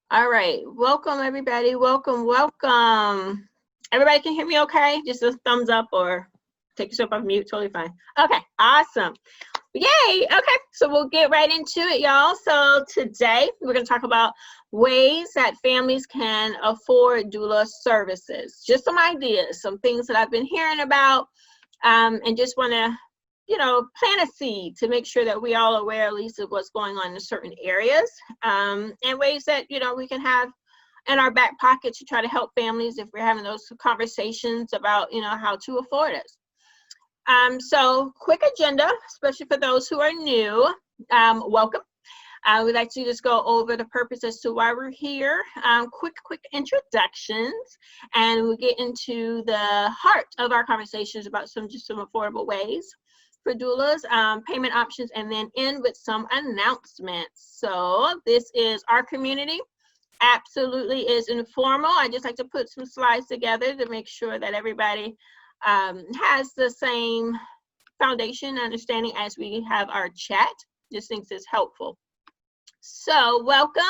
All right, welcome everybody. Welcome. Everybody can hear me okay? Just a thumbs up or take yourself off mute, totally fine. Okay, awesome. Yay, okay, so we'll get right into it, y'all. So today we're gonna talk about ways that families can afford doula services. Just some ideas, some things that I've been hearing about, and just wanna plant a seed to make sure that we all are aware at least of what's going on in certain areas, and ways that we can have in our back pocket to try to help families if we're having those conversations about how to afford it. So quick agenda, especially for those who are new. Welcome. We'd like to just go over the purpose as to why we're here. Quick introductions, and we'll get into the heart of our conversations about some affordable ways for doulas, payment options, and then end with some announcements. So this is our community. Absolutely is informal. I just like to put some slides together to make sure that everybody has the same foundation understanding as we have our chat. Just thinks it's helpful. So welcome.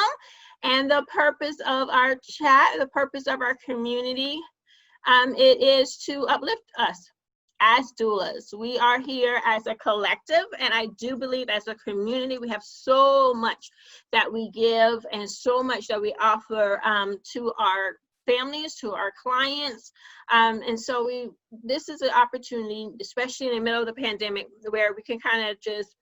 And the purpose of our chat, the purpose of our community, it is to uplift us as doulas. We are here as a collective, and I do believe as a community we have so much that we give and so much that we offer to our families, to our clients, and so this is an opportunity, especially in the middle of the pandemic, where we can kind of just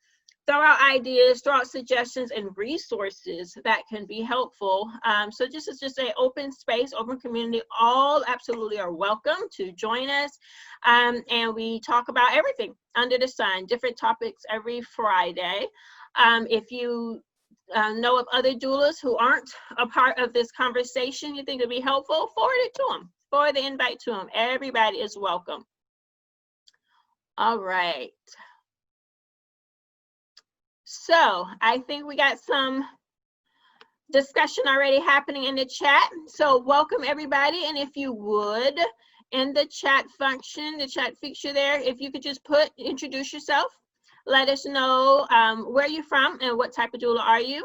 throw out ideas, throw out suggestions and resources that can be helpful. So this is just an open space, open community. All absolutely are welcome to join us. And we talk about everything under the sun, different topics every Friday. If you know of other doulas who aren't a part of this conversation you think would be helpful, forward it to them, forward the invite to them. Everybody is welcome. All right. So I think we got some discussion already happening in the chat. So welcome everybody. And if you would, in the chat function, the chat feature there, if you could just introduce yourself, let us know where you're from and what type of doula are you.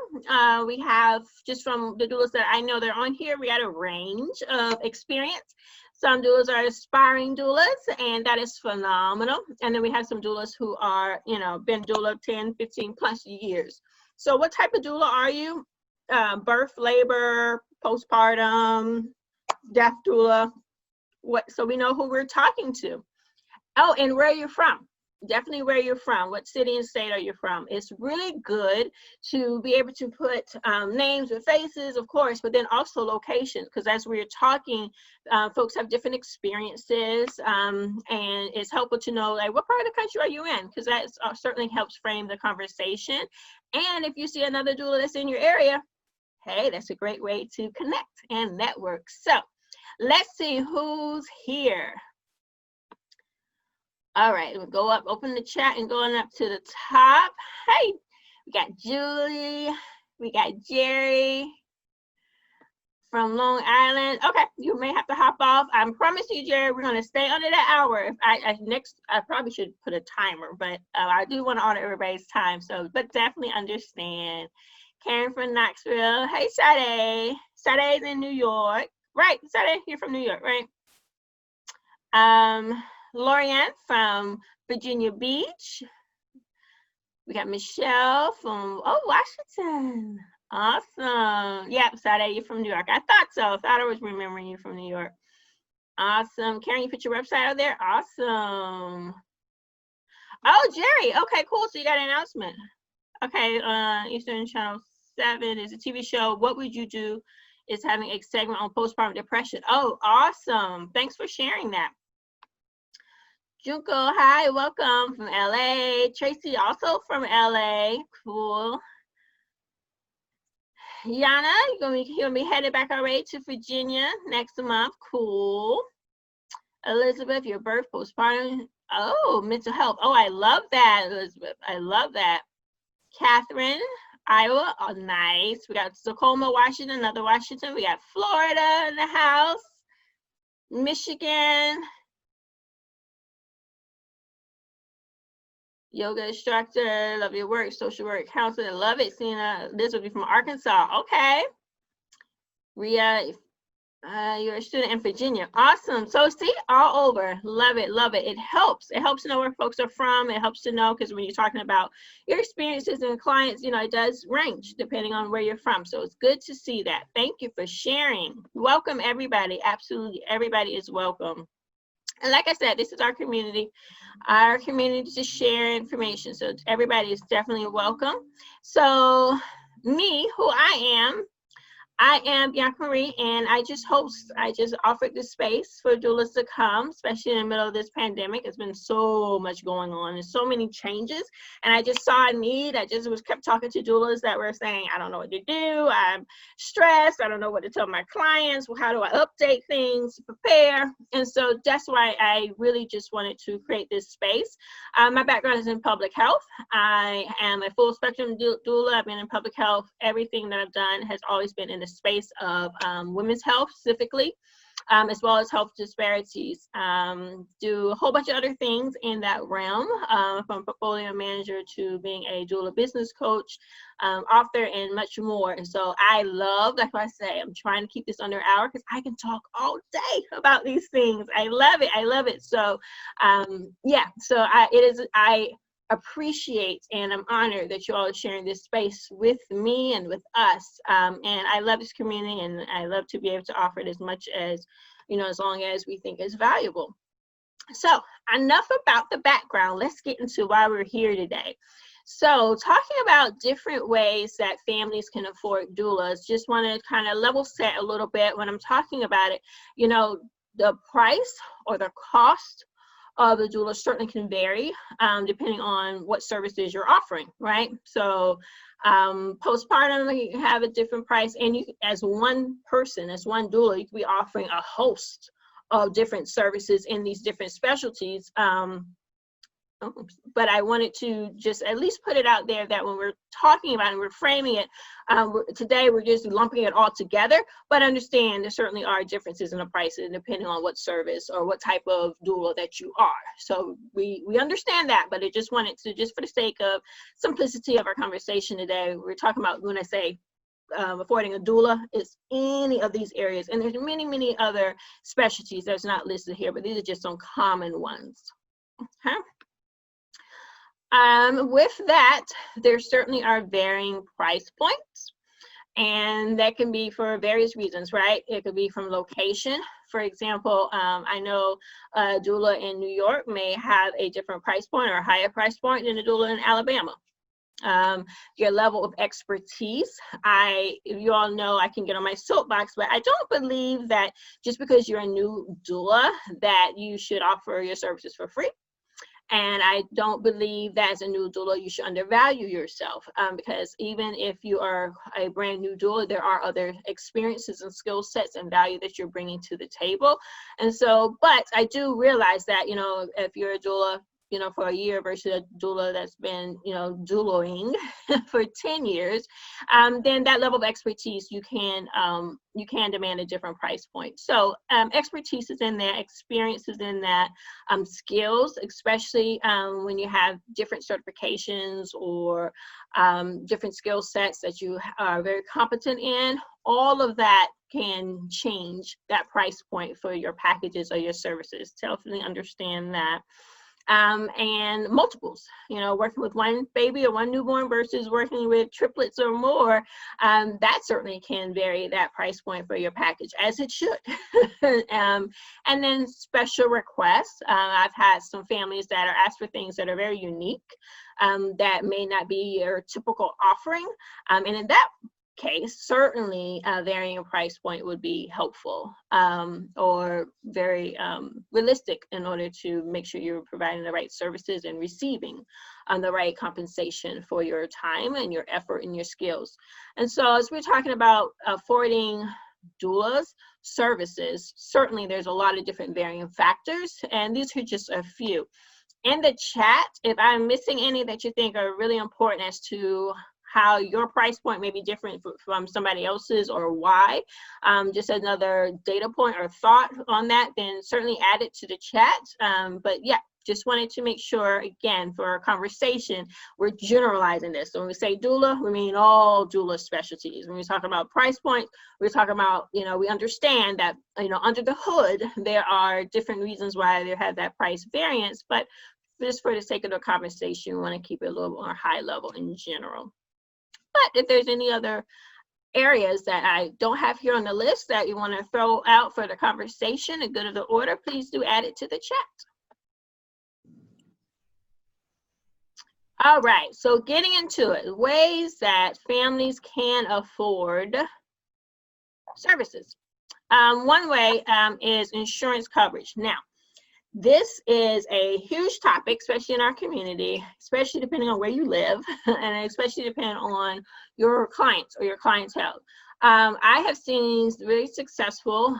We have, just from the doulas that I know that are on here, we got a range of experience. Some doulas are aspiring doulas, and that is phenomenal. And then we have some doulas who are, been doula 10, 15 plus years. So what type of doula are you? Birth, labor, postpartum, death doula. So we know who we're talking to. Oh, and where you're from. Definitely where you're from. What city and state are you from? It's really good to be able to put names and faces, of course, but then also locations, because as we're talking, folks have different experiences, and it's helpful to know, like, what part of the country are you in? Because that certainly helps frame the conversation. And if you see another doula that's in your area, hey, that's a great way to connect and network. So let's see who's here. All right, we'll go up, open the chat and going up to the top. Hey, we got Julie, we got Jerry from Long Island. Okay, you may have to hop off. I promise you, Jerry, we're gonna stay under that hour. If I probably should put a timer, but I do want to honor everybody's time. So, but definitely understand. Karen from Knoxville. Hey, Sade. Sade's in New York. Right, Sade, you're from New York, right? Lorianne from Virginia Beach. We got Michelle from, Washington. Awesome. Yep, Sade, you're from New York. I thought so. I thought I was remembering you from New York. Awesome. Karen, you put your website out there? Awesome. Oh, Jerry. Okay, cool. So you got an announcement. Okay, Eastern Channel 7 is a TV show. What Would You Do? Is having a segment on postpartum depression. Oh, awesome. Thanks for sharing that. Junko, hi, welcome from LA. Tracy, also from LA. Cool. Yana, you're gonna be headed back already to Virginia next month. Cool. Elizabeth, your birth, postpartum. Oh, mental health. Oh, I love that, Elizabeth. I love that. Catherine, Iowa. Oh, nice. We got Tacoma, Washington, another Washington. We got Florida in the house. Michigan. Yoga instructor, love your work, social work counselor, love it. Sina, this will be from Arkansas. Okay. Ria, you're a student in Virginia. Awesome. So see, all over. Love it. Love it. It helps. It helps to know where folks are from. It helps to know, because when you're talking about your experiences and clients, you know, it does range depending on where you're from. So it's good to see that. Thank you for sharing. Welcome, everybody. Absolutely. Everybody is welcome. And like I said, this is our community to share information. So everybody is definitely welcome. So me, who I am Bianca Marie, and I just offered this space for doulas to come, especially in the middle of this pandemic. It's been so much going on and so many changes. And I just saw a need. I just kept talking to doulas that were saying, I don't know what to do. I'm stressed. I don't know what to tell my clients. Well, how do I update things, prepare? And so that's why I really just wanted to create this space. My background is in public health. I am a full spectrum doula. I've been in public health. Everything that I've done has always been in the space of women's health specifically, as well as health disparities. Do a whole bunch of other things in that realm, from portfolio manager to being a doula business coach, author, and much more. And so I love, like I say, I'm trying to keep this under an hour because I can talk all day about these things. I love it. I love it. So yeah, so I appreciate and I'm honored that you all are sharing this space with me and with us. And I love this community, and I love to be able to offer it as much as, you know, as long as we think is valuable. So enough about the background. Let's get into why we're here today. So talking about different ways that families can afford doulas, just want to kind of level set a little bit when I'm talking about it. You know, the price or the cost of the doula certainly can vary depending on what services you're offering, right? So postpartum, you can have a different price, and you, as one person, as one doula, you could be offering a host of different services in these different specialties. But I wanted to just at least put it out there that when we're talking about it and we're framing it, today we're just lumping it all together, but understand there certainly are differences in the prices depending on what service or what type of doula that you are. So we understand that, but I just wanted to, just for the sake of simplicity of our conversation today, we're talking about, when I say affording a doula, is any of these areas, and there's many, many other specialties that's not listed here, but these are just some common ones. Okay. With that, there certainly are varying price points, and that can be for various reasons, right? It could be from location. For example, I know a doula in New York may have a different price point or a higher price point than a doula in Alabama. Your level of expertise, you all know I can get on my soapbox, but I don't believe that just because you're a new doula that you should offer your services for free. And I don't believe that as a new doula, you should undervalue yourself, because even if you are a brand new doula, there are other experiences and skill sets and value that you're bringing to the table. And so, but I do realize that, you know, if you're a doula, you know, for a year versus a doula that's been, you know, doulaing for 10 years, then that level of expertise, you can demand a different price point. So expertise is in there, experience is in that, skills, especially when you have different certifications or different skill sets that you are very competent in, all of that can change that price point for your packages or your services. Definitely understand that. And multiples, you know, working with one baby or one newborn versus working with triplets or more, that certainly can vary that price point for your package, as it should. And then special requests. I've had some families that are asked for things that are very unique, that may not be your typical offering. And in that case, certainly varying a price point would be helpful, or very realistic, in order to make sure you're providing the right services and receiving the right compensation for your time and your effort and your skills. And so as we're talking about affording doulas services, certainly there's a lot of different varying factors, and these are just a few. In the chat, if I'm missing any that you think are really important as to how your price point may be different from somebody else's, or why, just another data point or thought on that, then certainly add it to the chat. But yeah, just wanted to make sure, again, for our conversation, we're generalizing this. So when we say doula, we mean all doula specialties. When we talk about price points, we're talking about, you know, we understand that, you know, under the hood, there are different reasons why there have that price variance, but just for the sake of the conversation, we want to keep it a little more high level in general. But if there's any other areas that I don't have here on the list that you want to throw out for the conversation and good of the order, please do add it to the chat. All right, so getting into it, ways that families can afford services. One way is insurance coverage. Now, this is a huge topic, especially in our community, especially depending on where you live, and especially depending on your clients or your clientele. I have seen very successful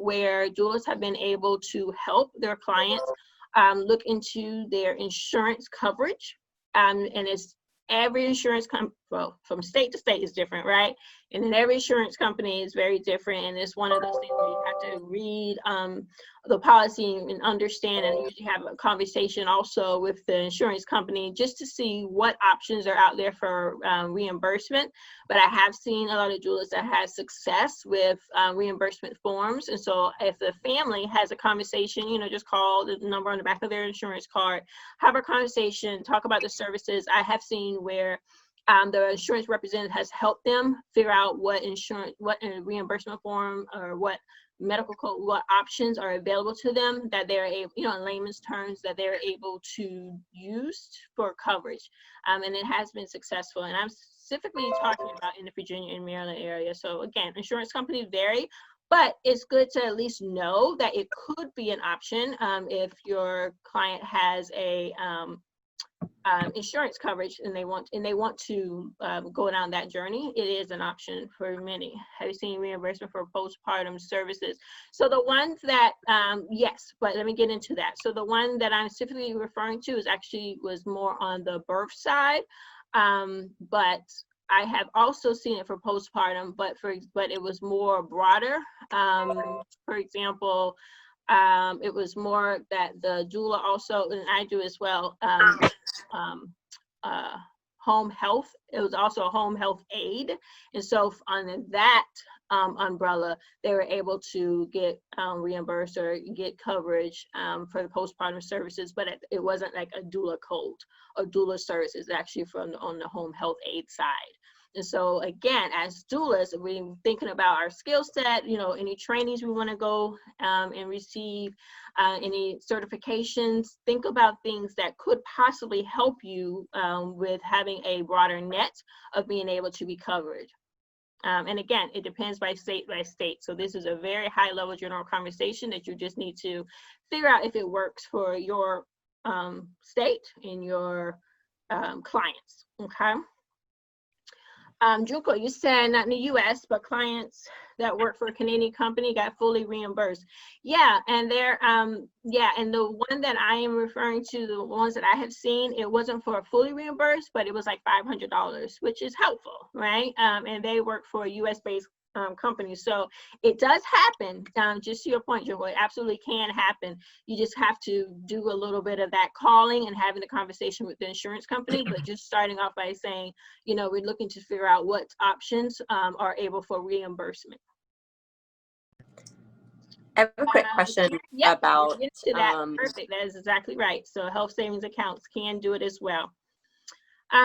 where doulas have been able to help their clients look into their insurance coverage. And it's every insurance company, well, from state to state is different, right? And then every insurance company is very different. And it's one of those things where you have to read the policy and understand, and usually have a conversation also with the insurance company just to see what options are out there for reimbursement. But I have seen a lot of doulas that have success with reimbursement forms. And so if the family has a conversation, you know, just call the number on the back of their insurance card, have a conversation, talk about the services. I have seen where the insurance representative has helped them figure out what reimbursement form or what medical code, what options are available to them that they're able, you know, in layman's terms, that they're able to use for coverage. And it has been successful. And I'm specifically talking about in the Virginia and Maryland area. So again, insurance companies vary, but it's good to at least know that it could be an option if your client has a insurance coverage and they want to go down that journey. It is an option for many. Have you seen reimbursement for postpartum services? So the ones that yes, but let me get into that. So the one that I'm specifically referring to was more on the birth side, but I have also seen it for postpartum, but it was more broader. For example, it was more that the doula also, and I do as well, home health. It was also a home health aid. And so on that umbrella, they were able to get reimbursed or get coverage for the postpartum services, but it wasn't like a doula code or doula services, actually on the home health aid side. And so again, as doulas, we're thinking about our skill set, you know, any trainings we want to go and receive, any certifications, think about things that could possibly help you with having a broader net of being able to be covered. And again, it depends by state. So this is a very high level general conversation that you just need to figure out if it works for your state and your clients, okay? Junko, you said not in the US, but clients that work for a Canadian company got fully reimbursed. Yeah, and they're, and the one that I am referring to, the ones that I have seen, it wasn't for fully reimbursed, but it was like $500, which is helpful, right? And they work for a US-based company. So it does happen, just to your point, Junko, it absolutely can happen. You just have to do a little bit of that calling and having a conversation with the insurance company, but just starting off by saying, you know, we're looking to figure out what options are able for reimbursement. I have a quick question about to that. Perfect. That is exactly right. So health savings accounts can do it as well.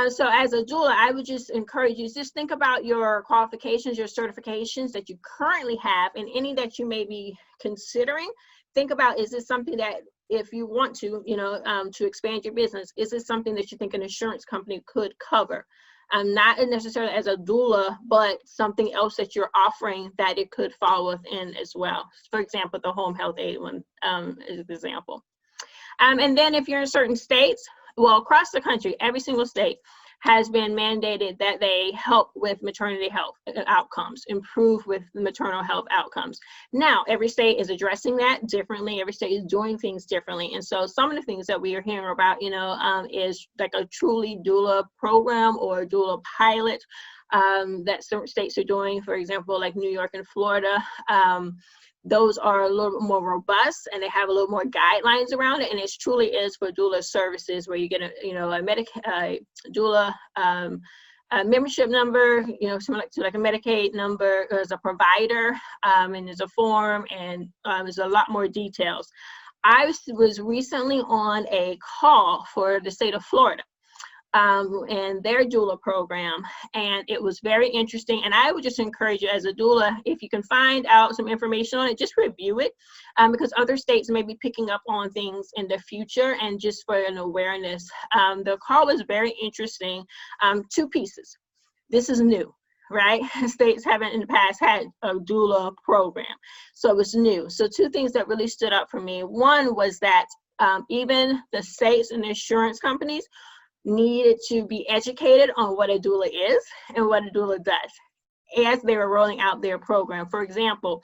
So as a doula, I would just encourage you, just think about your qualifications, your certifications that you currently have, and any that you may be considering. Think about, is this something that if you want to, you know, to expand your business, is this something that you think an insurance company could cover? Not necessarily as a doula, but something else that you're offering that it could fall within as well. For example, the home health aid one is an example. And then if you're in certain states, well, across the country, every single state has been mandated that they help with maternity health outcomes, improve with maternal health outcomes. Now, every state is addressing that differently. Every state is doing things differently. And so some of the things that we are hearing about, you know, is like a truly doula program or a doula pilot that certain states are doing, for example, like New York and Florida. Those are a little bit more robust, and they have a little more guidelines around it. And it truly is for doula services, where you get a doula membership number, similar to like a Medicaid number, as a provider, and there's a form, and there's a lot more details. I was recently on a call for the state of Florida, and their doula program, and it was very interesting. And I would just encourage you as a doula, if you can find out some information on it, just review it, because other states may be picking up on things in the future, and just for an awareness. The call was very interesting. Two pieces. This is new, right? States haven't in the past had a doula program, so it was new. So two things that really stood out for me. One was that even the states and insurance companies needed to be educated on what a doula is and what a doula does as they were rolling out their program. For example,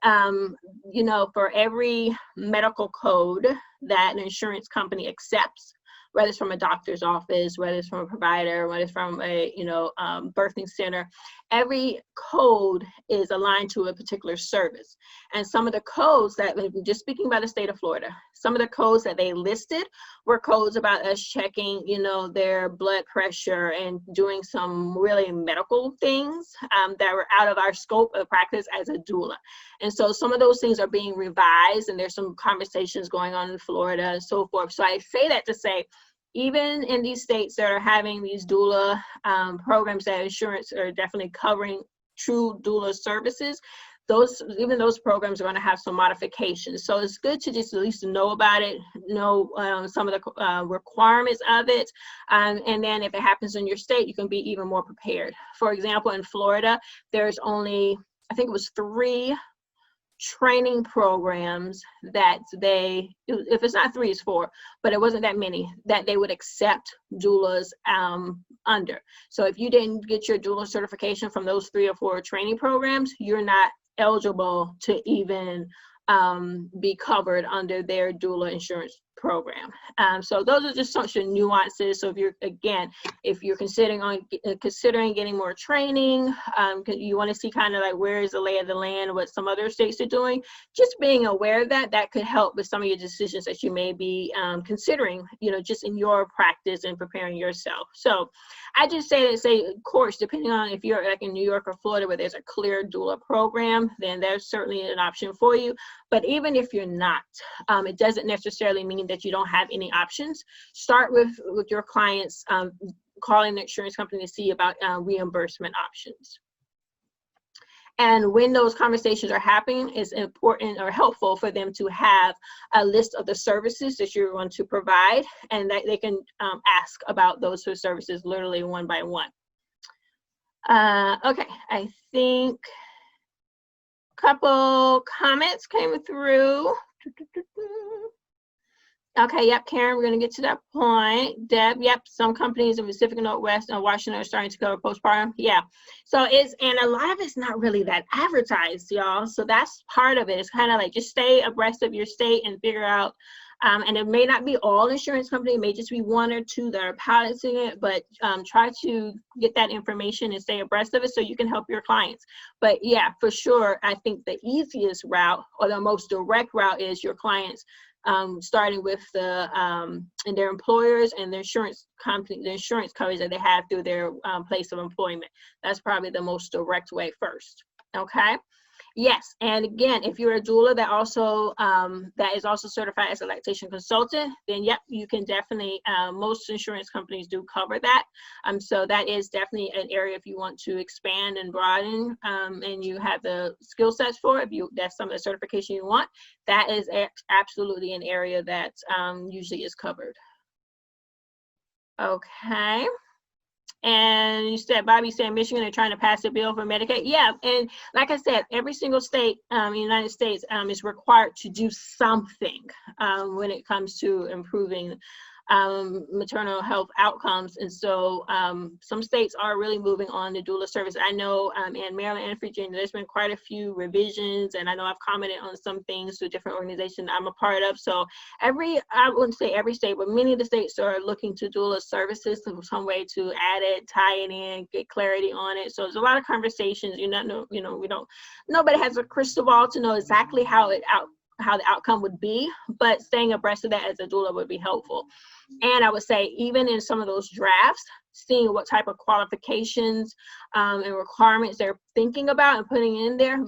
for every medical code that an insurance company accepts, whether it's from a doctor's office, whether it's from a provider, whether it's from a birthing center, every code is aligned to a particular service. And some of the codes that, just speaking about the state of Florida, some of the codes that they listed were codes about us checking, their blood pressure and doing some really medical things that were out of our scope of practice as a doula. And so some of those things are being revised, and there's some conversations going on in Florida and so forth. So I say that to say, even in these states that are having these doula programs that insurance are definitely covering true doula services, even those programs are going to have some modifications. So it's good to just at least know about it, know some of the requirements of it, and then if it happens in your state, you can be even more prepared. For example, in Florida, there's only, I think it was 3 training programs that if it's not 3, it's 4, but it wasn't that many that they would accept doulas under. So if you didn't get your doula certification from those 3 or 4 training programs, you're not eligible to even be covered under their doula insurance program. So those are just such nuances. So if you're considering getting more training, you want to see kind of like where is the lay of the land, what some other states are doing, just being aware of that could help with some of your decisions that you may be considering, just in your practice and preparing yourself. So I just say, of course, depending on if you're like in New York or Florida where there's a clear doula program, then there's certainly an option for you. But even if you're not, it doesn't necessarily mean that you don't have any options. Start with your clients, calling the insurance company to see about reimbursement options. And when those conversations are happening, it's important or helpful for them to have a list of the services that you're going to provide, and that they can ask about those services literally one by one. Okay, I think a couple comments came through. Okay, yep, Karen, we're going to get to that point. Deb, yep, some companies in the Pacific Northwest and Washington are starting to cover postpartum. Yeah, so and a lot of it's not really that advertised, y'all. So that's part of it. It's kind of like just stay abreast of your state and figure out, and it may not be all insurance companies, it may just be 1 or 2 that are piloting it, but try to get that information and stay abreast of it so you can help your clients. But yeah, for sure, I think the easiest route or the most direct route is your clients starting with and their employers and the insurance company, the insurance coverage that they have through their place of employment. That's probably the most direct way first. Okay. Yes, and again, if you're a doula that is also certified as a lactation consultant, then yep, you can definitely. Most insurance companies do cover that. So that is definitely an area if you want to expand and broaden, and you have the skill sets for it. If that's some of the certification you want, that is absolutely an area that usually is covered. Okay. And you said, Bobby said Michigan are trying to pass a bill for Medicaid. Yeah, and like I said, every single state in the United States is required to do something when it comes to improving maternal health outcomes. And so some states are really moving on the doula service. I know in Maryland and Virginia, there's been quite a few revisions, and I know I've commented on some things to different organizations I'm a part of. So I wouldn't say every state, but many of the states are looking to doula services in some way to add it, tie it in, get clarity on it. So there's a lot of conversations. Nobody has a crystal ball to know exactly how the outcome would be, but staying abreast of that as a doula would be helpful. And I would say even in some of those drafts, seeing what type of qualifications and requirements they're thinking about and putting in there,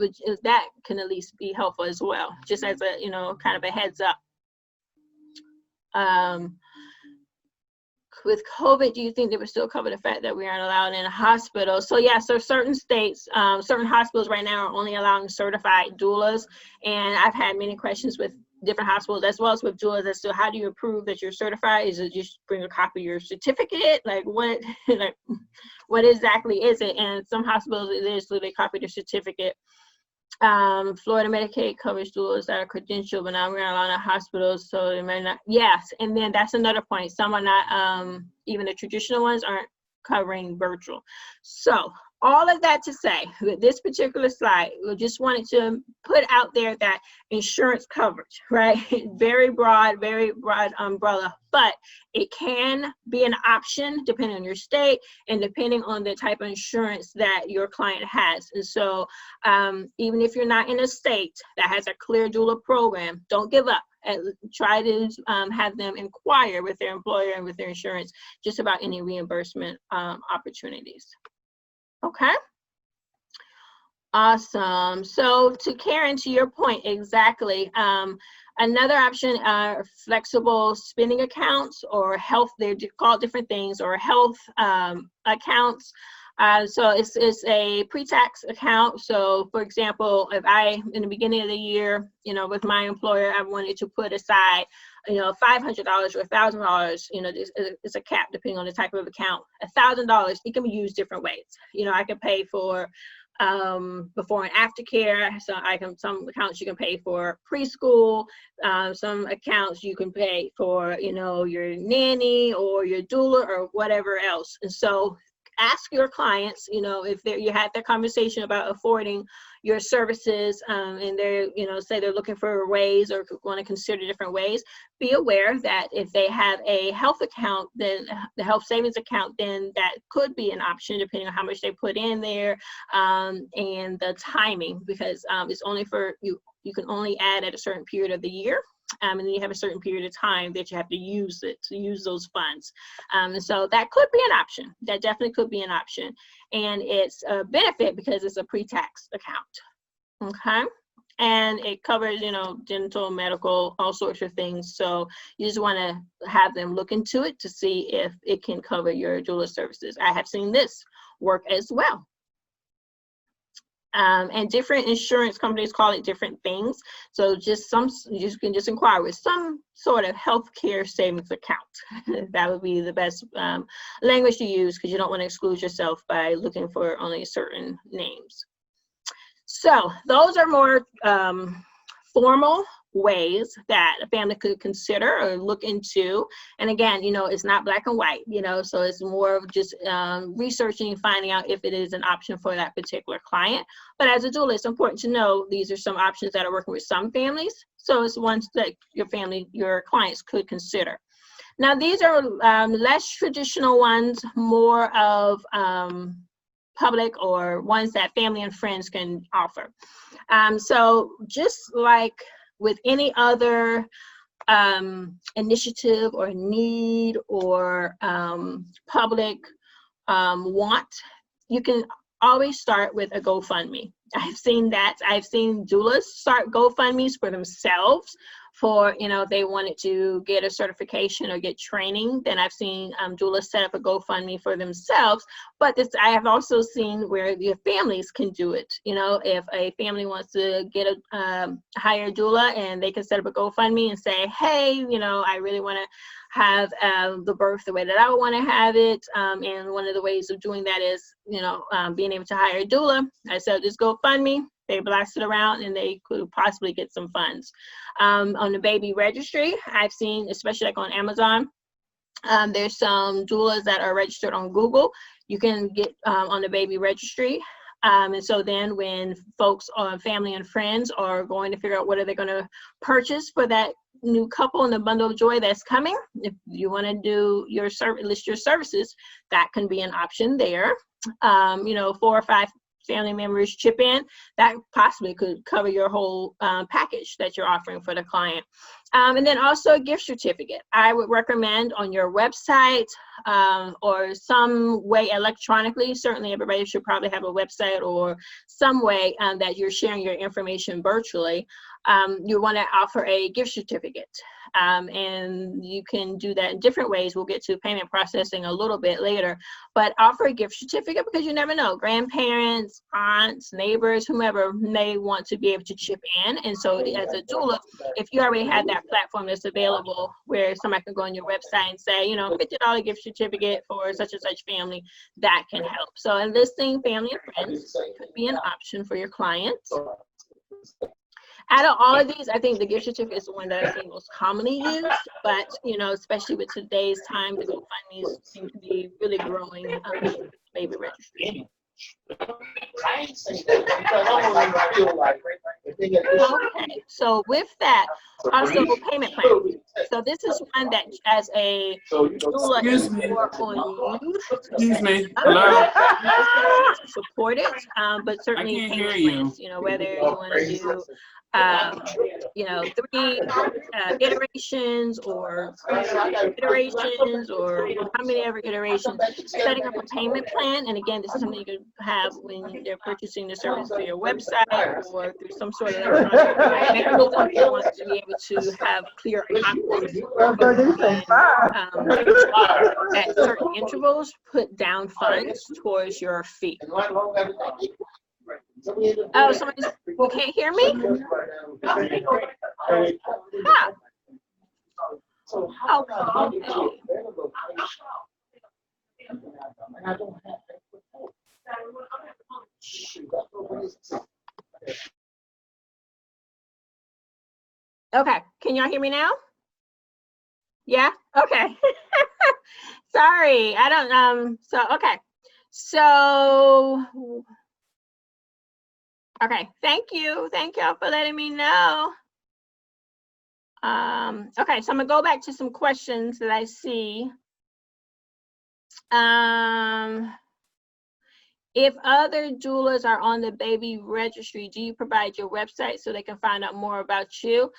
that can at least be helpful as well, just as a kind of a heads up. With COVID, do you think they would still cover the fact that we aren't allowed in a hospital? So yeah, so certain states, certain hospitals right now are only allowing certified doulas. And I've had many questions with different hospitals as well as with doulas as to how do you prove that you're certified? Is it just bring a copy of your certificate? Like what, what exactly is it? And some hospitals, it is so they copy the certificate. Florida Medicaid covers doulas that are credentialed, but now we're not allowed in hospitals, so they may not. Yes, and then that's another point. Some are not, even the traditional ones aren't covering virtual. So all of that to say, with this particular slide, we just wanted to put out there that insurance coverage, right? Very broad umbrella, but it can be an option depending on your state and depending on the type of insurance that your client has. And so even if you're not in a state that has a clear doula program, don't give up. Try to have them inquire with their employer and with their insurance just about any reimbursement opportunities. Okay. Awesome. So to Karen, to your point, exactly. Another option are flexible spending accounts or health, they're called different things, or health accounts. So it's a pre-tax account. So for example, if in the beginning of the year, with my employer, I wanted to put aside, $500 or $1,000, it's a cap depending on the type of account. $1,000, it can be used different ways. I can pay for before and after care. So some accounts you can pay for preschool, some accounts you can pay for, your nanny or your doula or whatever else. And so ask your clients, if you had that conversation about affording your services and they're, say they're looking for ways or want to consider different ways, be aware that if they have a health account, then the health savings account, then that could be an option depending on how much they put in there and the timing, because it's only for you can only add at a certain period of the year. And then you have a certain period of time that you have to use those funds. And so that could be an option. That definitely could be an option. And it's a benefit because it's a pre-tax account. Okay. And it covers, dental, medical, all sorts of things. So you just want to have them look into it to see if it can cover your doula services. I have seen this work as well. And different insurance companies call it different things. So you can just inquire with some sort of healthcare savings account. That would be the best language to use, because you don't want to exclude yourself by looking for only certain names. So those are more formal ways that a family could consider or look into. And again, it's not black and white, so it's more of just researching and finding out if it is an option for that particular client. But as a doula, it's important to know these are some options that are working with some families. So it's ones that your clients could consider. Now, these are less traditional ones, more of public or ones that family and friends can offer. So just like with any other initiative or need or public want, you can always start with a GoFundMe. I've seen that. I've seen doulas start GoFundMes for themselves for, if they wanted to get a certification or get training. Then I've seen doulas set up a GoFundMe for themselves. But I have also seen where your families can do it. If a family wants to get a hire doula, and they can set up a GoFundMe and say, hey, I really want to have the birth the way that I would want to have it. And one of the ways of doing that is, being able to hire a doula. I set up this GoFundMe. They blast it around and they could possibly get some funds. On the baby registry, I've seen, especially like on Amazon, There's some doulas that are registered on Google. You can get on the baby registry. And so then when folks, family and friends are going to figure out what are they going to purchase for that new couple and the bundle of joy that's coming, if you want to do your list your services, that can be an option there. 4 or 5 family members chip in, that possibly could cover your whole package that you're offering for the client. And then also a gift certificate. I would recommend on your website or some way electronically. Certainly everybody should probably have a website or some way that you're sharing your information virtually. You want to offer a gift certificate. And you can do that in different ways. We'll get to payment processing a little bit later, but offer a gift certificate because you never know. Grandparents, aunts, neighbors, whomever may want to be able to chip in. And so as a doula, if you already have that platform that's available where somebody can go on your website and say, $50 gift certificate for such and such family, that can help. So enlisting family and friends could be an option for your clients. Out of all of these, I think the gift certificate is the one that I see most commonly used, but, especially with today's time, the GoFundMes seem to be really growing baby registry. Okay, so with that, also payment plan. So this is one that as a doula is work on you. Excuse me. Hello? Support it, but certainly I can't hear you. Whether you want to do 3 iterations or iterations or how many ever iterations, setting up a payment plan. And again, this is something you could have when they're purchasing the service through your website or through some sort of electronic mechanism. You want to be able to have clear options at certain intervals, put down funds towards your fee. Oh, you can't hear me? Huh. Okay, can y'all hear me now? Yeah, okay. Sorry, I don't, okay. So, okay, thank y'all for letting me know. Okay, so I'm gonna go back to some questions that I see. If other doulas are on the baby registry, do you provide your website so they can find out more about you?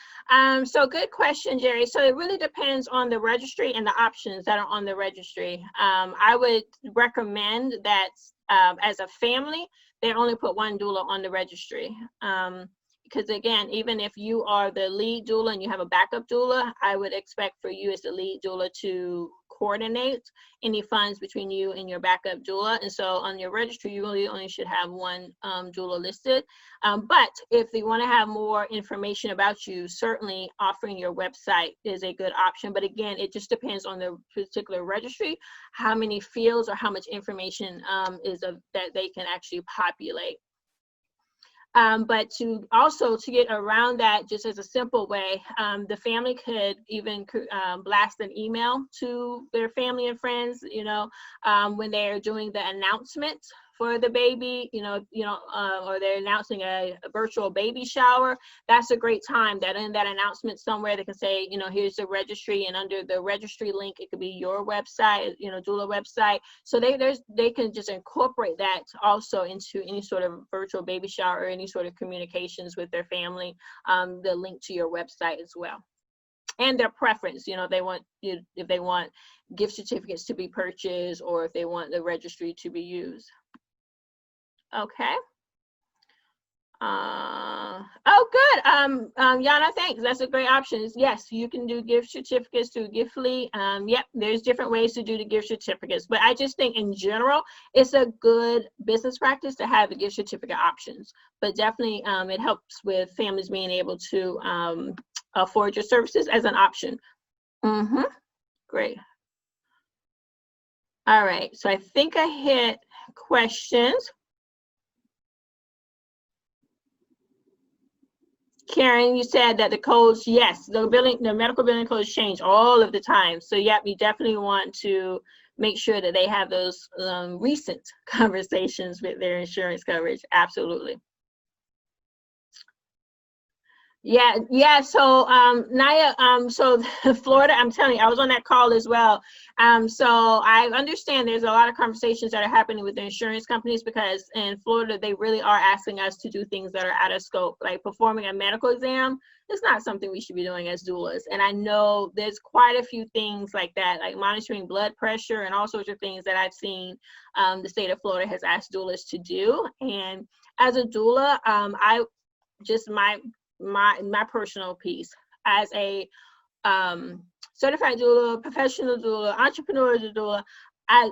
So good question, Jerry. So it really depends on the registry and the options that are on the registry. I would recommend that as a family, they only put one doula on the registry. Because again, even if you are the lead doula and you have a backup doula, I would expect for you as the lead doula to coordinate any funds between you and your backup doula. And so on your registry, you really only should have one doula listed. But if you want to have more information about you, certainly offering your website is a good option. But again, it just depends on the particular registry, how many fields or how much information that they can actually populate. But to get around that, just as a simple way, the family could even blast an email to their family and friends, when they're doing the announcement for the baby, or they're announcing a virtual baby shower. That's a great time that in that announcement somewhere they can say, here's the registry, and under the registry link, it could be your website, doula website. So they can just incorporate that also into any sort of virtual baby shower or any sort of communications with their family, the link to your website as well. And their preference, if they want gift certificates to be purchased or if they want the registry to be used. Okay. Oh, good. Yana, thanks. That's a great option. Yes, you can do gift certificates through Giftly. Yep, there's different ways to do the gift certificates, but I just think in general, it's a good business practice to have the gift certificate options. But definitely, it helps with families being able to afford your services as an option. Great. All right, so I think I hit questions. Karen, you said that the codes, yes, the medical billing codes change all of the time. So yep, you definitely want to make sure that they have those recent conversations with their insurance coverage. Absolutely. Yeah. So Naya, so Florida, I'm telling you, I was on that call as well. So I understand there's a lot of conversations that are happening with the insurance companies, because in Florida they really are asking us to do things that are out of scope, like performing a medical exam. It's not something we should be doing as doulas. And I know there's quite a few things like that, like monitoring blood pressure and all sorts of things that I've seen the state of Florida has asked doulas to do. And as a doula, I just my personal piece as a certified doula, professional doula, entrepreneur doula,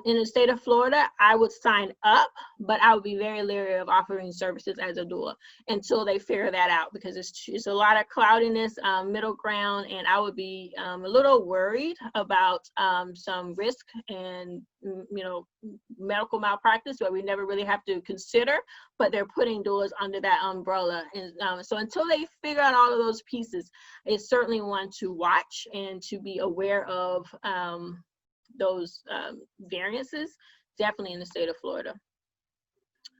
in the state of Florida, I would sign up, but I would be very leery of offering services as a doula until they figure that out, because it's a lot of cloudiness, middle ground, and I would be a little worried about some risk and medical malpractice that we never really have to consider, but they're putting doulas under that umbrella. And so until they figure out all of those pieces, it's certainly one to watch and to be aware of those variances, definitely in the state of Florida.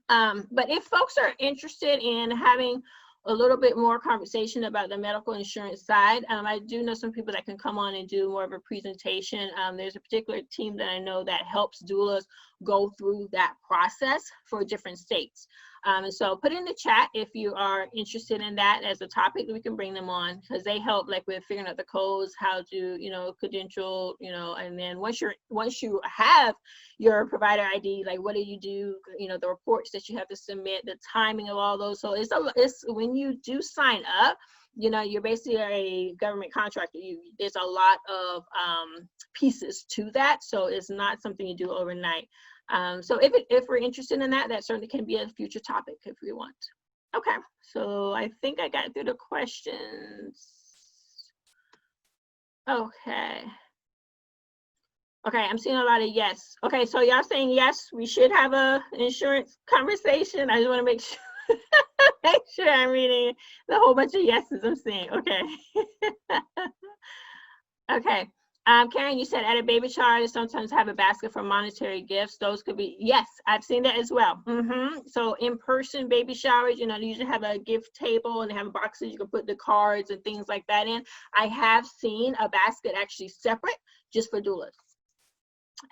But if folks are interested in having a little bit more conversation about the medical insurance side, I do know some people that can come on and do more of a presentation. There's a particular team that I know that helps doulas go through that process for different states. And so put in the chat if you are interested in that as a topic. We can bring them on, because they help like with figuring out the codes, how to credential, and then once you have your provider ID, like what do you do, the reports that you have to submit, the timing of all those. So it's when you do sign up, you're basically a government contractor. There's a lot of pieces to that, so it's not something you do overnight. So if we're interested in that, that certainly can be a future topic if we want. Okay, so I think I got through the questions. Okay, I'm seeing a lot of yes. Okay, so y'all saying yes, we should have a insurance conversation. I just want to make sure I'm reading the whole bunch of yeses I'm seeing. Okay. Okay. Karen, you said at a baby shower, they sometimes have a basket for monetary gifts. Those could be, yes, I've seen that as well. So in-person baby showers, they usually have a gift table and they have boxes you can put the cards and things like that in. I have seen a basket actually separate just for doulas.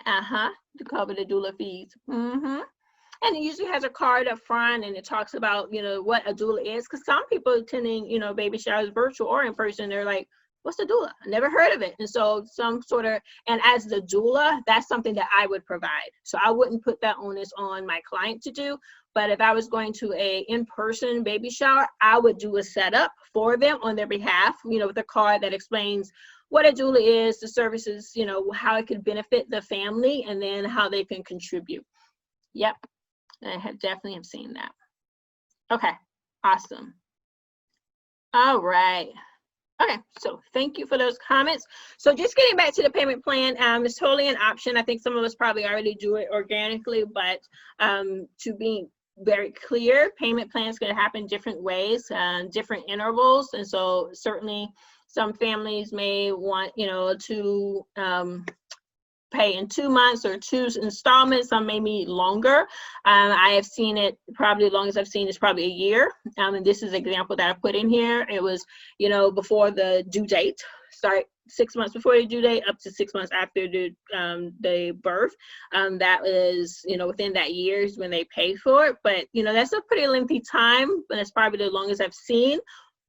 To cover the doula fees. And it usually has a card up front, and it talks about, what a doula is. Because some people attending, baby showers, virtual or in person, they're like, what's a doula? I never heard of it. And so and as the doula, that's something that I would provide. So I wouldn't put that onus on my client to do. But if I was going to a in-person baby shower, I would do a setup for them on their behalf, with a card that explains what a doula is, the services, how it could benefit the family, and then how they can contribute. Yep, I definitely have seen that. Okay, awesome. All right. Okay, so thank you for those comments. So just getting back to the payment plan, it's totally an option. I think some of us probably already do it organically, but to be very clear, payment plans can happen different ways, different intervals. And so certainly some families may want, to pay in 2 months or 2 installments. Some may be longer. I have seen it, probably the longest I've seen is probably a year. And this is an example that I put in here. It was, before the due date, start 6 months before the due date up to 6 months after the birth. That is, within that year is when they pay for it. But, that's a pretty lengthy time, but that's probably the longest I've seen.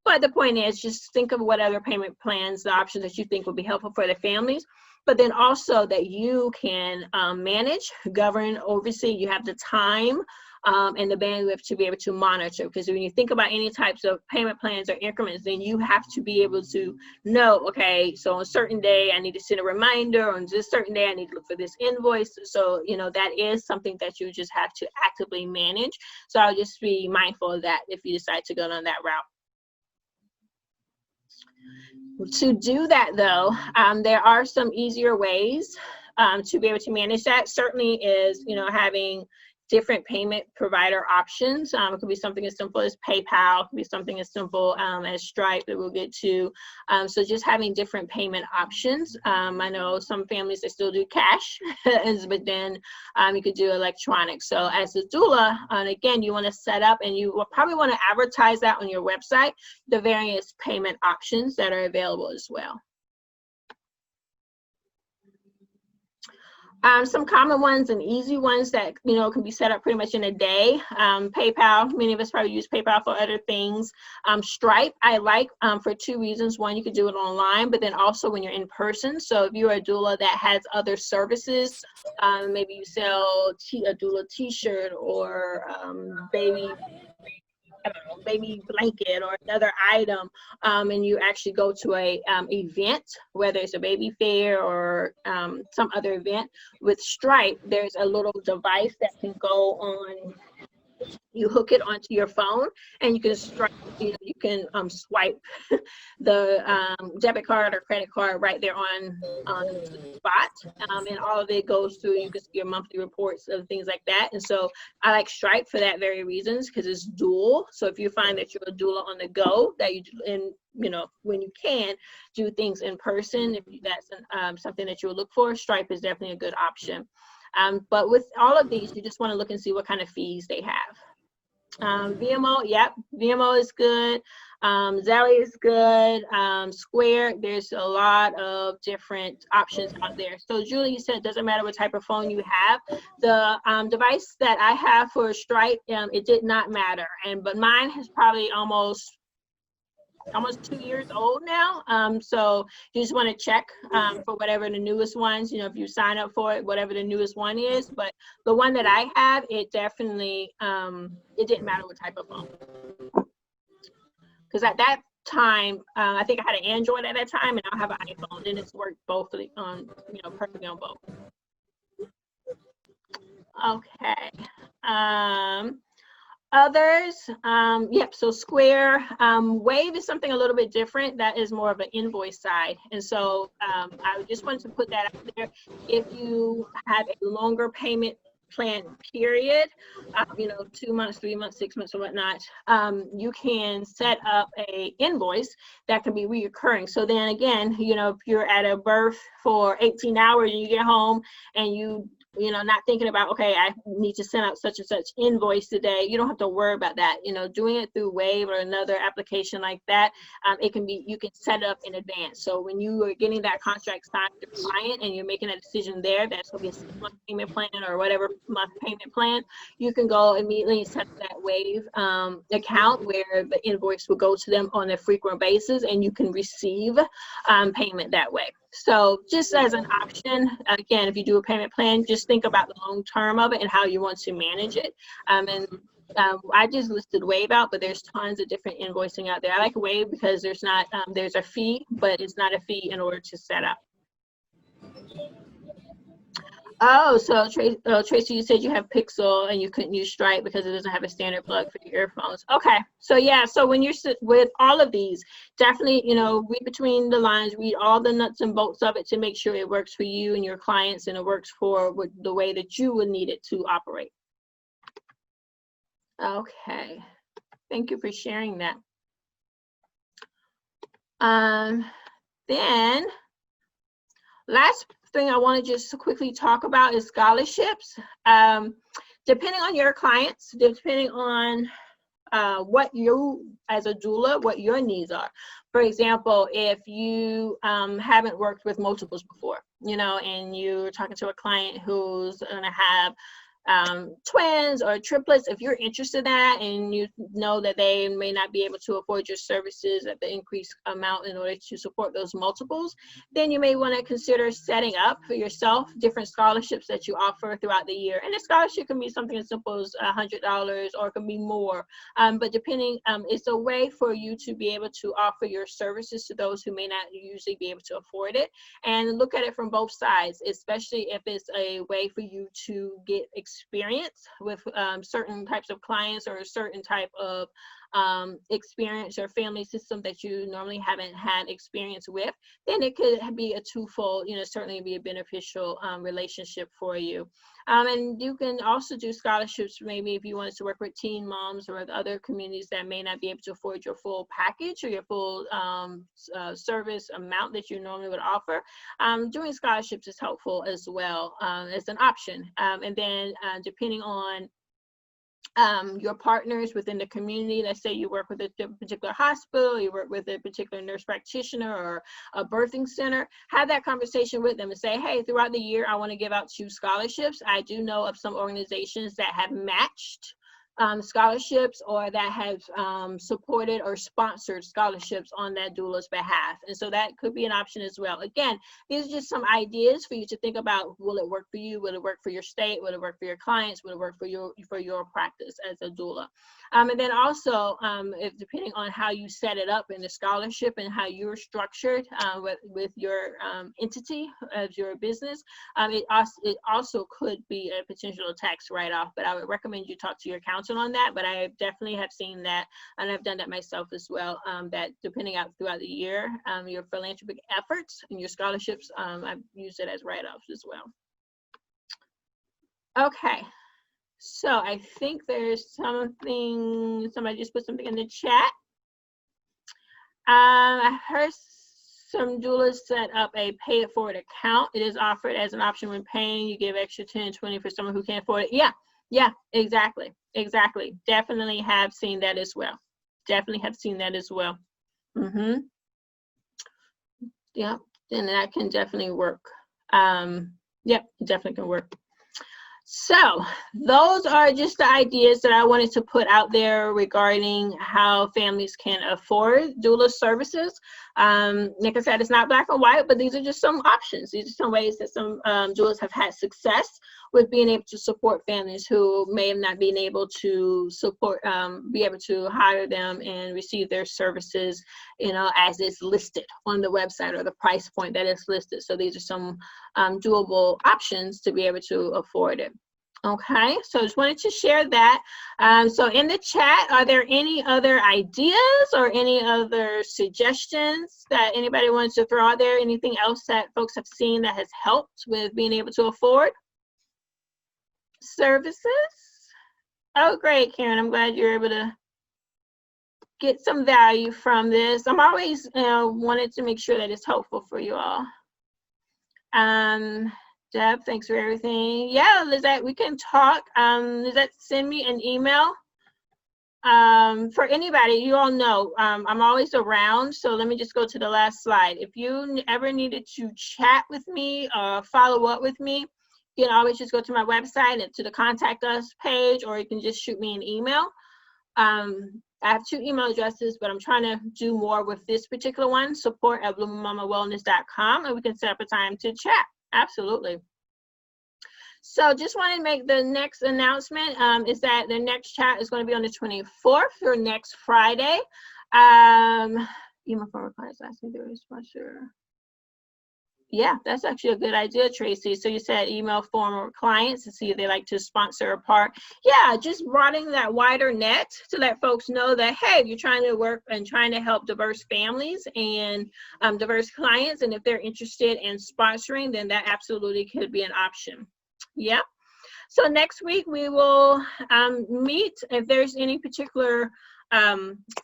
But the point is, just think of what other payment plans, the options that you think would be helpful for the families. But then also that you can manage, govern, oversee. You have the time and the bandwidth to be able to monitor. Because when you think about any types of payment plans or increments, then you have to be able to know, okay, so on a certain day, I need to send a reminder. On this certain day, I need to look for this invoice. So, that is something that you just have to actively manage. So I'll just be mindful of that if you decide to go down that route. To do that, though, there are some easier ways to be able to manage that. Certainly is, having different payment provider options. It could be something as simple as PayPal, it could be something as simple as Stripe that we'll get to. So just having different payment options. I know some families, they still do cash, but then you could do electronic. So as a doula, and again, you want to set up, and you will probably want to advertise that on your website, the various payment options that are available as well. Some common ones and easy ones that, can be set up pretty much in a day. PayPal, many of us probably use PayPal for other things. Stripe, I like for two reasons. One, you could do it online, but then also when you're in person. So if you're a doula that has other services, maybe you sell a doula t-shirt or baby blanket or another item, and you actually go to a event, whether it's a baby fair or some other event. With Stripe, there's a little device that can go on. You hook it onto your phone, and you can swipe the debit card or credit card right there on the spot, and all of it goes through. You can see your monthly reports of things like that. And so I like Stripe for that very reasons, because it's dual. So if you find that you're a doula on the go, that you when you can do things in person, if that's something that you would look for, Stripe is definitely a good option. But with all of these, you just want to look and see what kind of fees they have. VMO, yep, VMO is good. Zelle is good. Square, there's a lot of different options out there. So Julie, you said it doesn't matter what type of phone you have. The device that I have for Stripe, it did not matter, but mine has probably almost 2 years old now. So you just want to check for whatever the newest ones, if you sign up for it, whatever the newest one is. But the one that I have, it definitely, it didn't matter what type of phone. Because at that time, I think I had an Android at that time, and I have an iPhone, and it's worked both on, perfectly on both. Okay. Others, yep, so Square. Wave is something a little bit different. That is more of an invoice side. And so I just wanted to put that out there. If you have a longer payment plan period, 2 months, 3 months, 6 months, or whatnot, you can set up a invoice that can be reoccurring. So then again, if you're at a birth for 18 hours and you get home and you not thinking about, okay, I need to send out such and such invoice today. You don't have to worry about that. Doing it through Wave or another application like that, you can set it up in advance. So when you are getting that contract signed with the client and you're making a decision there, that's going to be a 6-month payment plan or whatever month payment plan, you can go immediately and set that Wave account where the invoice will go to them on a frequent basis, and you can receive payment that way. So just as an option, again, if you do a payment plan, just think about the long term of it and how you want to manage it. I just listed Wave out, but there's tons of different invoicing out there. I like Wave because there's a fee, but it's not a fee in order to set up. Oh, so Tracy, you said you have Pixel and you couldn't use Stripe because it doesn't have a standard plug for your earphones. Okay, so yeah, so when you're with all of these, definitely, read between the lines, read all the nuts and bolts of it to make sure it works for you and your clients, and it works for the way that you would need it to operate. Okay, thank you for sharing that. Then, last thing I want to just quickly talk about is scholarships. Depending on your clients, depending on what you, as a doula, what your needs are. For example, if you haven't worked with multiples before, and you're talking to a client who's going to have twins or triplets, if you're interested in that and you know that they may not be able to afford your services at the increased amount in order to support those multiples, then you may want to consider setting up for yourself different scholarships that you offer throughout the year. And a scholarship can be something as simple as $100 or it can be more, but depending, it's a way for you to be able to offer your services to those who may not usually be able to afford it, and look at it from both sides, especially if it's a way for you to get experience with certain types of clients or a certain type of experience or family system that you normally haven't had experience with, then it could be a twofold, certainly be a beneficial relationship for you. And you can also do scholarships, maybe if you wanted to work with teen moms or other communities that may not be able to afford your full package or your full service amount that you normally would offer. Doing scholarships is helpful as well as an option. And then depending on your partners within the community, let's say you work with a particular hospital, you work with a particular nurse practitioner or a birthing center, have that conversation with them and say, hey, throughout the year, I want to give out 2 scholarships. I do know of some organizations that have matched scholarships or that have supported or sponsored scholarships on that doula's behalf. And so that could be an option as well. Again, these are just some ideas for you to think about. Will it work for you? Will it work for your state? Will it work for your clients? Will it work for your practice as a doula? And then also, if depending on how you set it up in the scholarship and how you're structured with your entity of your business, it also could be a potential tax write-off. But I would recommend you talk to your counsel on that. But I definitely have seen that, and I've done that myself as well, that depending out throughout the year, your philanthropic efforts and your scholarships, I've used it as write-offs as well. Okay. So I think there's something, somebody just put something in the chat. I heard some doulas set up a pay it forward account. It is offered as an option when paying. You give extra 10, 20 for someone who can't afford it. Yeah, exactly. Definitely have seen that as well. Yeah, then that can definitely work. Yep, it definitely can work. So those are just the ideas that I wanted to put out there regarding how families can afford doula services. Like I said, it's not black and white, but these are just some options. These are some ways that some doulas have had success with being able to support families who may have not been able to support, be able to hire them and receive their services, as it's listed on the website or the price point that is listed. So these are some doable options to be able to afford it. Okay, so just wanted to share that. So in the chat, are there any other ideas or any other suggestions that anybody wants to throw out there? Anything else that folks have seen that has helped with being able to afford services? Oh, great, Karen. I'm glad you're able to get some value from this. I'm always wanted to make sure that it's helpful for you all. Deb, thanks for everything. Yeah, Lizette, we can talk. Lizette, send me an email. For anybody, you all know, I'm always around. So let me just go to the last slide. If you ever needed to chat with me or follow up with me, you can always just go to my website and to the contact us page, or you can just shoot me an email. I have 2 email addresses, but I'm trying to do more with this particular one, support@bloomingmamawellness.com, and we can set up a time to chat. Absolutely. So just want to make the next announcement is that the next chat is going to be on the 24th or next Friday. Email from clients asking to sponsor. Yeah, that's actually a good idea, Tracy. So you said email former clients to see if they like to sponsor a part. Yeah, just broadening that wider net to let folks know that, hey, you're trying to work and trying to help diverse families and diverse clients. And if they're interested in sponsoring, then that absolutely could be an option. Yeah. So next week we will meet. If there's any particular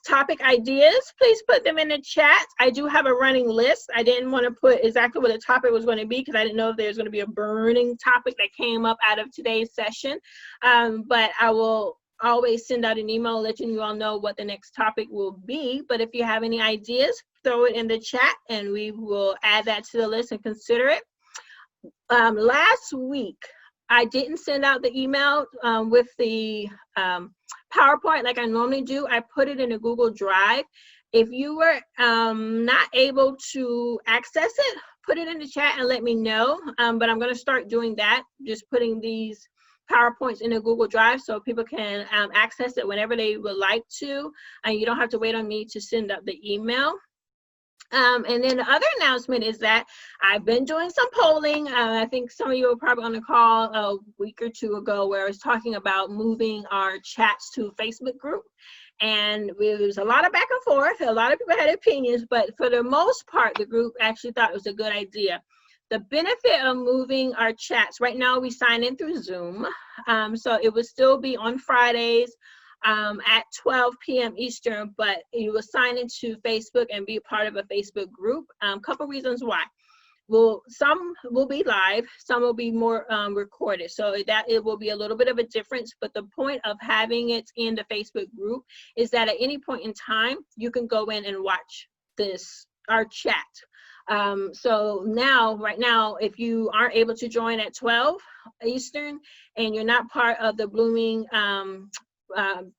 topic ideas, please put them in the chat. I do have a running list. I didn't want to put exactly what the topic was going to be because I didn't know if there's going to be a burning topic that came up out of today's session. But I will always send out an email letting you all know what the next topic will be. But if you have any ideas, throw it in the chat and we will add that to the list and consider it. Last week, I didn't send out the email with the PowerPoint like I normally do. I put it in a Google Drive. If you were not able to access it, put it in the chat and let me know. But I'm going to start doing that, just putting these PowerPoints in a Google Drive so people can access it whenever they would like to. And you don't have to wait on me to send out the email. And then the other announcement is that I've been doing some polling. I think some of you were probably on the call a week or 2 ago where I was talking about moving our chats to Facebook group. And there was a lot of back and forth. A lot of people had opinions, but for the most part, the group actually thought it was a good idea. The benefit of moving our chats, right now we sign in through Zoom. So it would still be on Fridays at 12 p.m. Eastern, but you will sign into Facebook and be a part of a Facebook group. Couple reasons why. Well, some will be live, some will be more recorded. So that it will be a little bit of a difference, but the point of having it in the Facebook group is that at any point in time, you can go in and watch our chat. So now, right now, if you aren't able to join at 12 Eastern and you're not part of the Blooming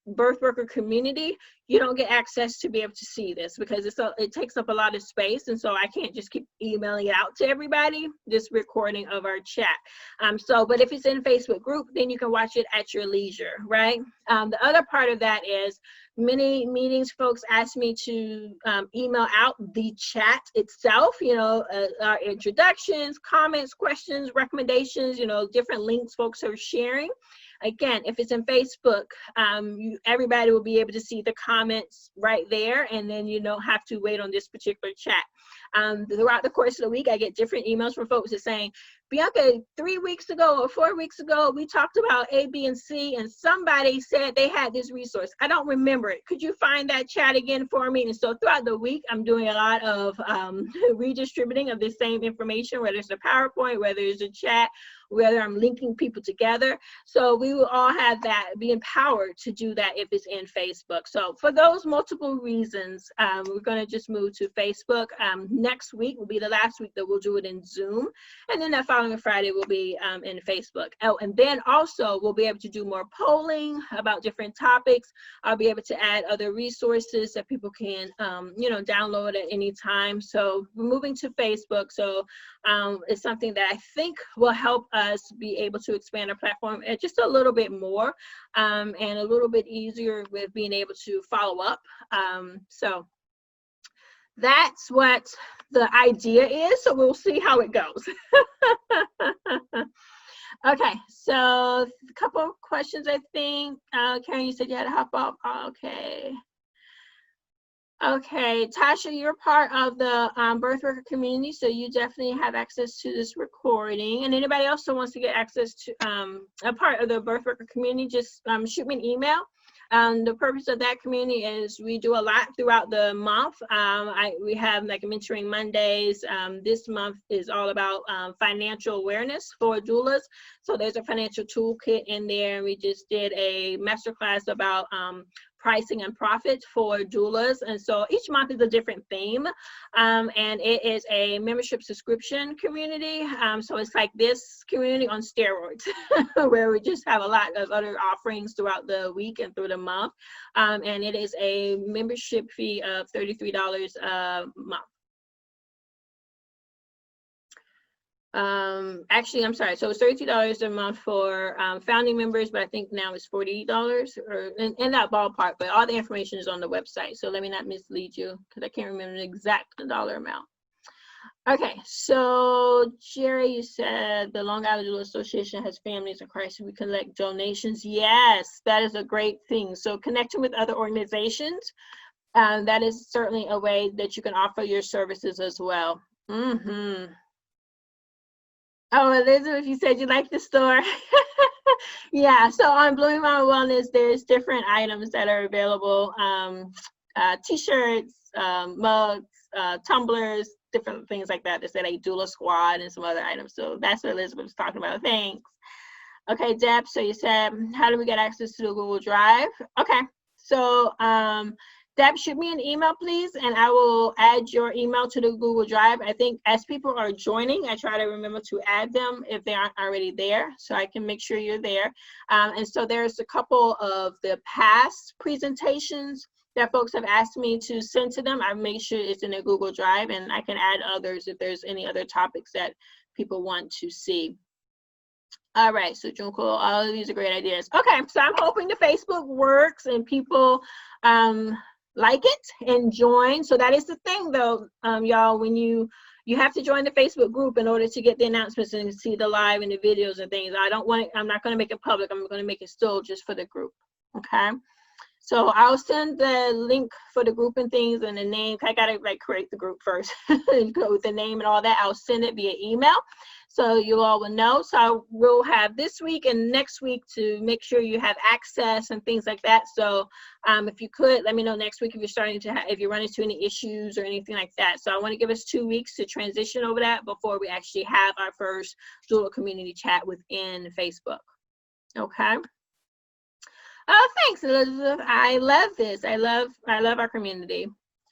birth worker community, you don't get access to be able to see this because it takes up a lot of space, and so I can't just keep emailing it out to everybody, this recording of our chat. But if it's in Facebook group, then you can watch it at your leisure, right? The other part of that is many meetings folks ask me to email out the chat itself, our introductions, comments, questions, recommendations, different links folks are sharing. Again, if it's in Facebook, everybody will be able to see the comments right there, and then you don't have to wait on this particular chat. Throughout the course of the week, I get different emails from folks that saying, Bianca, 3 weeks ago or 4 weeks ago, we talked about A, B, and C, and somebody said they had this resource. I don't remember it. Could you find that chat again for me? And so throughout the week, I'm doing a lot of redistributing of the same information, whether it's a PowerPoint, whether it's a chat, whether I'm linking people together. So we will all have that, be empowered to do that if it's in Facebook. So for those multiple reasons, we're going to just move to Facebook. Next week will be the last week that we'll do it in Zoom. And then that following Friday will be in Facebook. Oh, and then also we'll be able to do more polling about different topics. I'll be able to add other resources that people can, download at any time. So we're moving to Facebook. So it's something that I think will help us be able to expand our platform just a little bit more and a little bit easier with being able to follow up. So that's what the idea is. So we'll see how it goes. Okay, so a couple of questions, I think. Karen, you said you had to hop off. Okay. Okay, Tasha, you're part of the birth worker community, so you definitely have access to this recording. And anybody else that wants to get access to a part of the birth worker community, just shoot me an email. The purpose of that community is we do a lot throughout the month. We have like mentoring Mondays. This month is all about financial awareness for doulas. So there's a financial toolkit in there. We just did a masterclass about pricing and profit for doulas. And so each month is a different theme. And it is a membership subscription community. So it's like this community on steroids, where we just have a lot of other offerings throughout the week and through the month. And it is a membership fee of $33 a month. Actually, I'm sorry. So it's $32 a month for founding members, but I think now it's $40 or in that ballpark. But all the information is on the website. So let me not mislead you because I can't remember the exact dollar amount. Okay, so Jerry, you said the Long Island Doula Association has families in crisis. We collect donations. Yes, that is a great thing. So connecting with other organizations, that is certainly a way that you can offer your services as well. Mm-hmm. Oh, Elizabeth, you said you like the store. Yeah, so on Blooming Mama Wellness, there's different items that are available. T-shirts, mugs, tumblers, different things like that. They said a doula squad and some other items. So that's what Elizabeth was talking about. Thanks. Okay, Deb, so you said, how do we get access to the Google Drive? Okay, so Deb, shoot me an email, please, and I will add your email to the Google Drive. I think as people are joining, I try to remember to add them if they aren't already there, so I can make sure you're there. And so there's a couple of the past presentations that folks have asked me to send to them. I make sure it's in a Google Drive, and I can add others if there's any other topics that people want to see. All right, so Junko, all of these are great ideas. Okay, so I'm hoping the Facebook works and people like it and join. So that is the thing though, y'all, when you have to join the Facebook group in order to get the announcements and see the live and the videos and things. I'm not going to make it public. I'm going to make it still just for the group. Okay. So I'll send the link for the group and things and the name. I gotta like create the group first go with the name and all that. I'll send it via email so you all will know. So we'll have this week and next week to make sure you have access and things like that. So if you could let me know next week if you're starting to if you run into any issues or anything like that. So I want to give us 2 weeks to transition over that before we actually have our first doula community chat within Facebook. Okay. Oh, thanks, Elizabeth. I love this. I love our community.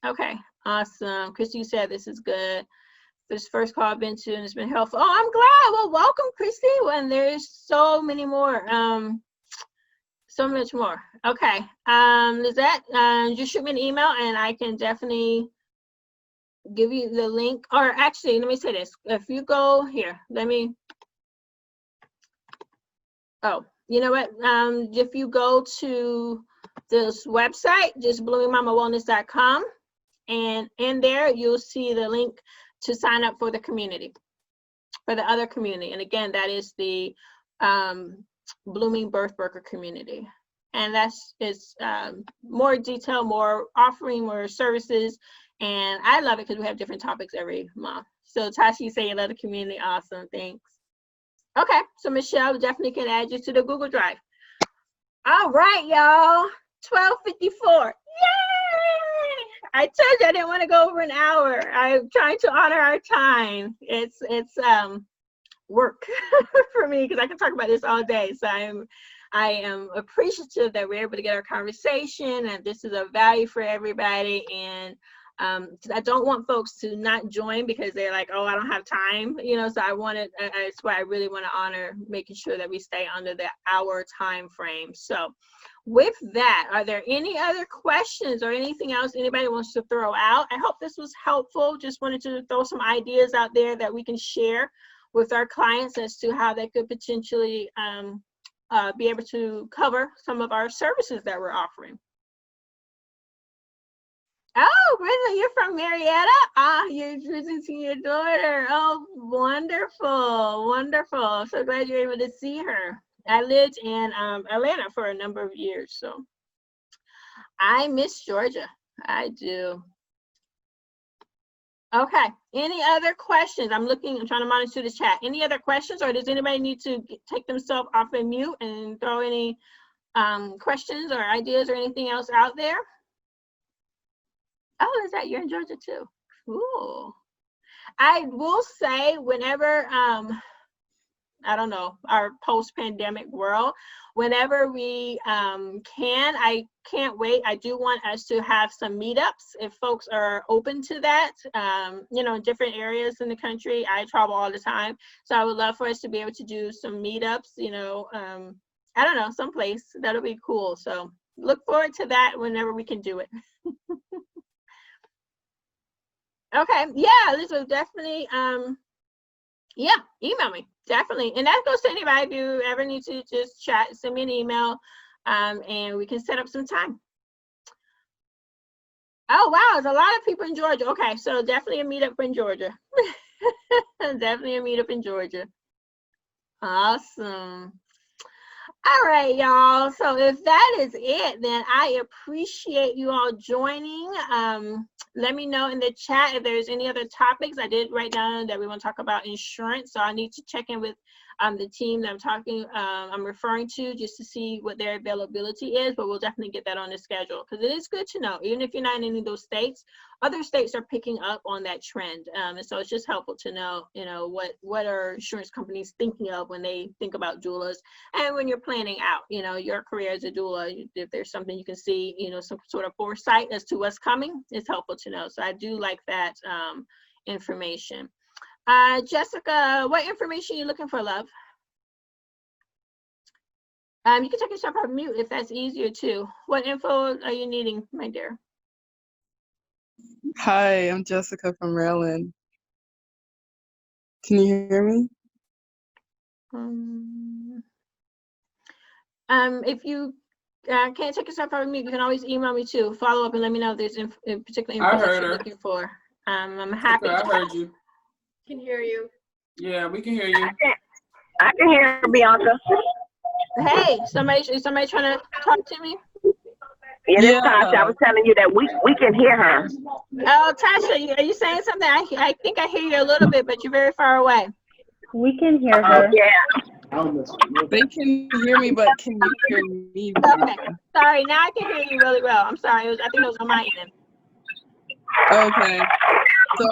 Okay, awesome. Christy said this is good. This first call I've been to and it's been helpful. Oh, I'm glad. Well, welcome, Christy. When there's so many more, so much more. Okay, Lizette, just shoot me an email and I can definitely give you the link. Or actually, let me say this. If you go here, oh. You know what, if you go to this website, just bloomingmamawellness.com, and in there, you'll see the link to sign up for the community, for the other community. And again, that is the Blooming Birth Worker community. And that's more detail, more offering, more services. And I love it because we have different topics every month. So Tashi, you say you love the community. Awesome, thanks. Okay, so Michelle definitely can add you to the Google Drive. All right, y'all, 12:54. Yay! I told you I didn't want to go over an hour. I'm trying to honor our time. It's work for me because I can talk about this all day. So I am appreciative that we're able to get our conversation and this is a value for everybody. And I don't want folks to not join because they're like, oh, I don't have time, you know, so that's why I really want to honor making sure that we stay under the hour time frame. So with that, are there any other questions or anything else anybody wants to throw out? I hope this was helpful. Just wanted to throw some ideas out there that we can share with our clients as to how they could potentially be able to cover some of our services that we're offering. Oh, really? You're from Marietta? You're visiting your daughter. Oh, wonderful, wonderful. So glad you're able to see her. I lived in Atlanta for a number of years, so I miss Georgia. I do. Okay, any other questions? I'm trying to monitor the chat. Any other questions, or does anybody need to take themselves off of mute and throw any questions or ideas or anything else out there? Oh, is that you're in Georgia too? Cool. I will say whenever, I don't know, our post-pandemic world, whenever we can, I can't wait. I do want us to have some meetups if folks are open to that, you know, in different areas in the country. I travel all the time. So I would love for us to be able to do some meetups, you know, I don't know, someplace. That'll be cool. So look forward to that whenever we can do it. Okay, yeah, this was definitely, yeah, email me, definitely. And that goes to anybody. If you ever need to just chat, send me an email, and we can set up some time. Oh, wow, there's a lot of people in Georgia. Okay, so definitely a meetup in Georgia. Definitely a meetup in Georgia. Awesome. All right, y'all. So if that is it, then I appreciate you all joining. Let me know in the chat if there's any other topics. I did write down that we want to talk about insurance, so I need to check in with the team that I'm referring to, just to see what their availability is. But we'll definitely get that on the schedule because it is good to know, even if you're not in any of those states. Other states are picking up on that trend, and so it's just helpful to know, you know, what are insurance companies thinking of when they think about doulas, and when you're planning out, you know, your career as a doula. If there's something you can see, you know, some sort of foresight as to what's coming, it's helpful to know. So I do like that information. Jessica, what information are you looking for, love? You can take yourself off mute if that's easier too. What info are you needing, my dear? Hi, I'm Jessica from Maryland. Can you hear me? If you can't take yourself off mute, you can always email me too. Follow up and let me know if there's particular info that you're looking for. I'm happy. Okay, I heard you. Can hear you. Yeah, we can hear you. I can hear Bianca. Hey, somebody trying to talk to me? Yeah, this Yeah. Tasha. I was telling you that we can hear her. Oh, Tasha, are you saying something? I think I hear you a little bit, but you're very far away. We can hear her. Yeah. They can hear me, but can you hear me? Okay. Sorry, now I can hear you really well. I'm sorry. I think it was on my end. Okay. So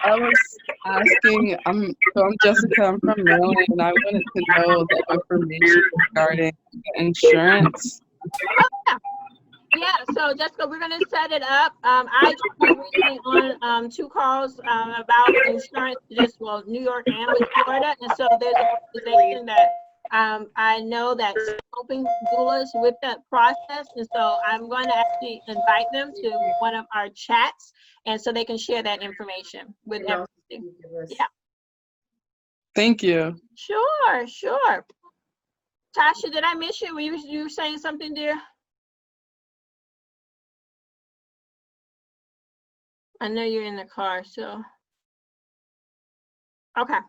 I was asking, I'm Jessica, I'm from Maryland, and I wanted to know the information regarding insurance. Yeah, so Jessica, we're gonna set it up. I just was recently on 2 calls about insurance, New York and with Florida, and so there's an organization that I know that's helping doulas with that process, and so I'm going to actually invite them to one of our chats, and so they can share that information with everybody. Yeah. Thank you. Sure. Tasha, did I miss you? Were you saying something, dear? I know you're in the car, so. Okay.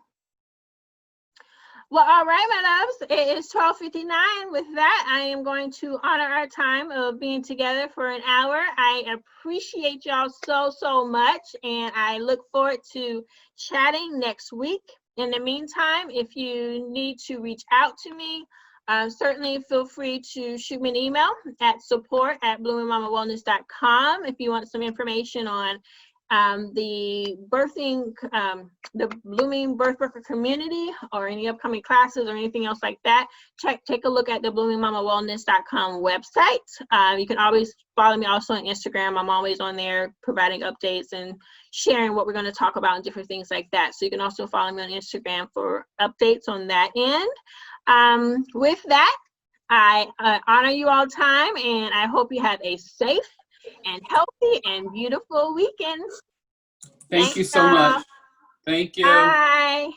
Well, all right, my loves, it is 12:59. With that, I am going to honor our time of being together for an hour. I appreciate y'all so much, and I look forward to chatting next week. In the meantime, if you need to reach out to me, certainly feel free to shoot me an email at support@bloomingmamawellness.com if you want some information on the Blooming Birthworker community or any upcoming classes or anything else like that. Take a look at the bloomingmamawellness.com website. You can always follow me also on Instagram. I'm always on there providing updates and sharing what we're going to talk about and different things like that. So you can also follow me on Instagram for updates on that end. With that, I honor you all time, and I hope you have a safe and healthy and beautiful weekend. Thank you so much. Thank you. Bye.